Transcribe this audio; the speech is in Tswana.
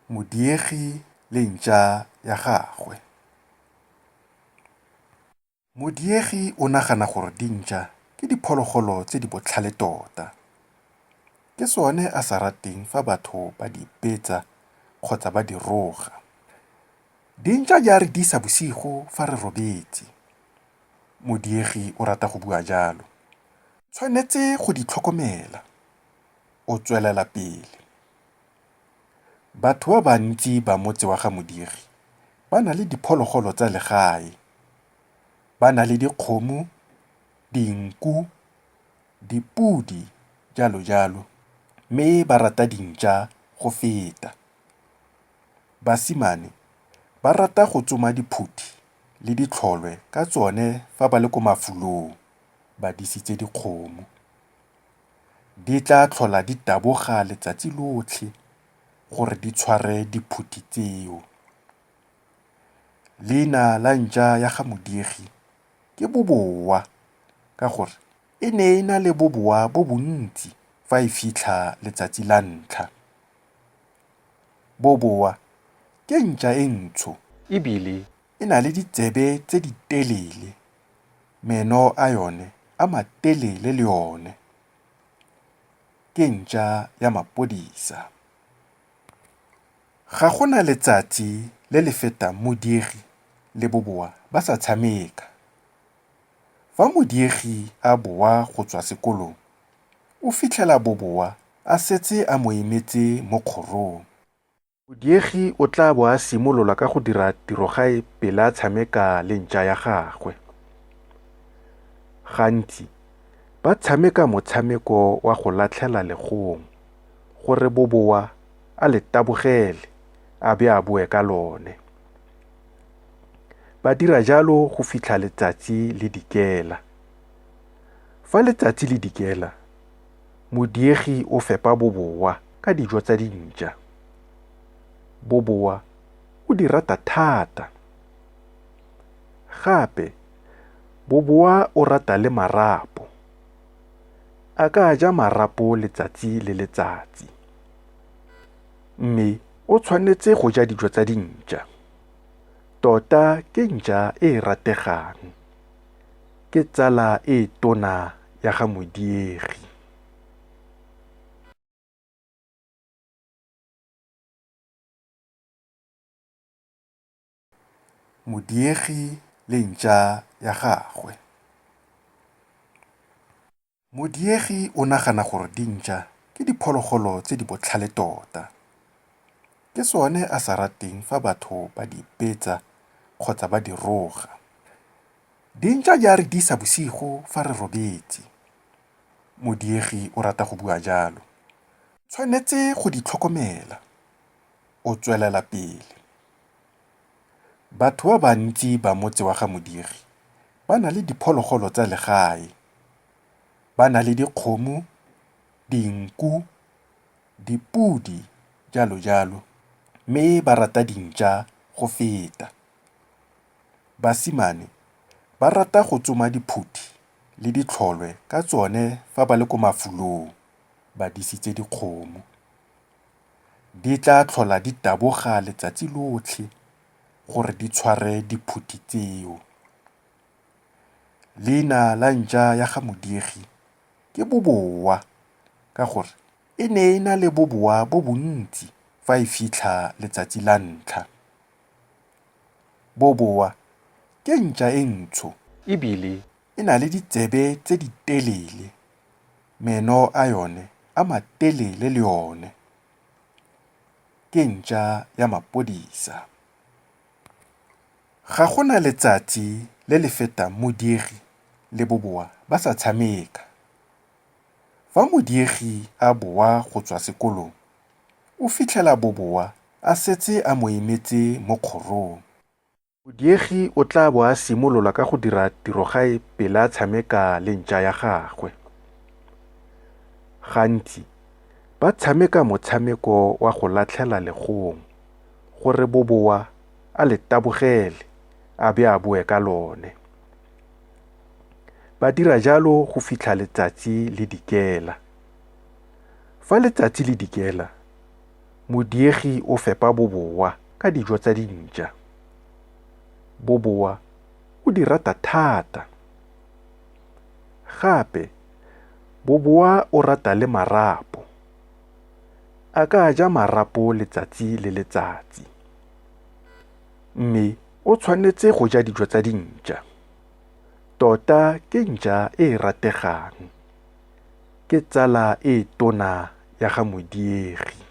Modiegi le ntja ya gagwe. Modiegi o nagana gore dintja ke diphologolo tse di botlhale tota. Ke sone a sa rateng fa batho ba di betsa kgotsa ba di roga. Dintja di a re disa bosigo fa re robetse. Modiegi o rata go bua jalo. Tshwanetse go di tlhokomela. O tswelela pele. Batho ba bantsi ba motse wa ga Modiegi ba na le diphologolo tsa legae. Ba na le dikgomo, dinku, dipudi, jalo jalo. Mme ba rata dintja go feta. Basimane ba rata go tsoma diphuthi le ditlholwe ka tsone fa ba le ko mafulong ba disitse dikgomo. Di tla tlhola di taboga letsatsi lotlhe gore di tshware diphuthi tseo. Leina la ntja ya ga Modiegi ke Boboa ka gore e ne e na le boboa bo bontsi fa e fitlha letsatsi la ntlha. Boboa ke ntja e ntsho ebile e na le ditsebe tse di telele. Meno a yone a matelele le yone. Ke ntja ya mapodisa. Ga gona letsatsi le le fetang Modiegi le Boboa ba sa tshameka. Fa Modiegi a boa go tswa sekolong, o fitlhela Boboa a setse a mo emetse mo kgorong. Modiegi o tla bo a simolola ka go dira tirogae pele a tshameka le ntja ya gagwe. Gantsi, ba tshameka motshameko wa go latlhela legong gore Boboa a le tabogele a be a boe ka lone. Ba dira jalo go fitlha letsatsi le dikela. Fa letsatsi le dikela, Modiegi o fepa Boboa ka dijo tsa dintja. Boboa o di rata thata. Gape, Boboa o rata le marapo. A ka ja marapo letsatsi le letsatsi. Mme o tshwanetse go ja dijo tsa dintja. Tota ke ntja e rategang. Ke tsala e tona ya ga Modiegi. Modiegi le ntja ya gagwe. Modiegi o nagana gore dintja ke diphologolo tse di botlhale tota. Ke sone a sa rateng fa batho ba di betsa kgotsa ba di roga. Dintja di a re disa bosigo fa re robetse. Modiegi o rata go bua jalo. Tshwanetse go di tlhokomela. O tswelela pele. Batho ba bantsi ba motse wa ga Modiegi ba na le diphologolo tsa legae. Ba na le dikgomo, dinku, dipudi, jalo jalo. Mme ba rata dintja go feta. Basimane ba rata go tsoma diphuthi le ditlholwe ka tsone fa ba le ko mafulong ba disitse dikgomo. Di tla tlhola di taboga letsatsi lotlhe gore di tshware diphuthi tseo. Leina la ntja ya ga Modiegi ke Boboa ka gore e ne e na le boboa bo bontsi fa e fitlha letsatsi la ntlha. Boboa ke ntja e ntsho ebile e na le ditsebe tse di telele. Meno a yone a matelele le yone. Ke ntja ya mapodisa. Ga gona letsatsi le le fetang Modiegi le Boboa ba sa tshameka. Fa Modiegi a boa go tswa sekolong, o fitlhela Boboa a setse a mo emetse mo kgorong. Modiegi o tla bo a simolola ka go dira tirogae pele a tshameka le ntja ya gagwe. Gantsi, ba tshameka motshameko wa go latlhela legong gore Boboa a le tabogele a be a boe ka lone. Ba dira jalo go fitlha letsatsi le dikela. Fa letsatsi le dikela, Modiegi o fepa boboa ka dijo tsa dintja. Boboa o di rata thata. Gape, boboa o rata le marapo. A ka ja marapo letsatsi le letsatsi. Mme o tshwanetse go ja dijo tsa dintja. Tota ke ntja e e rategang. Ke tsala e tona ya ga Modiegi.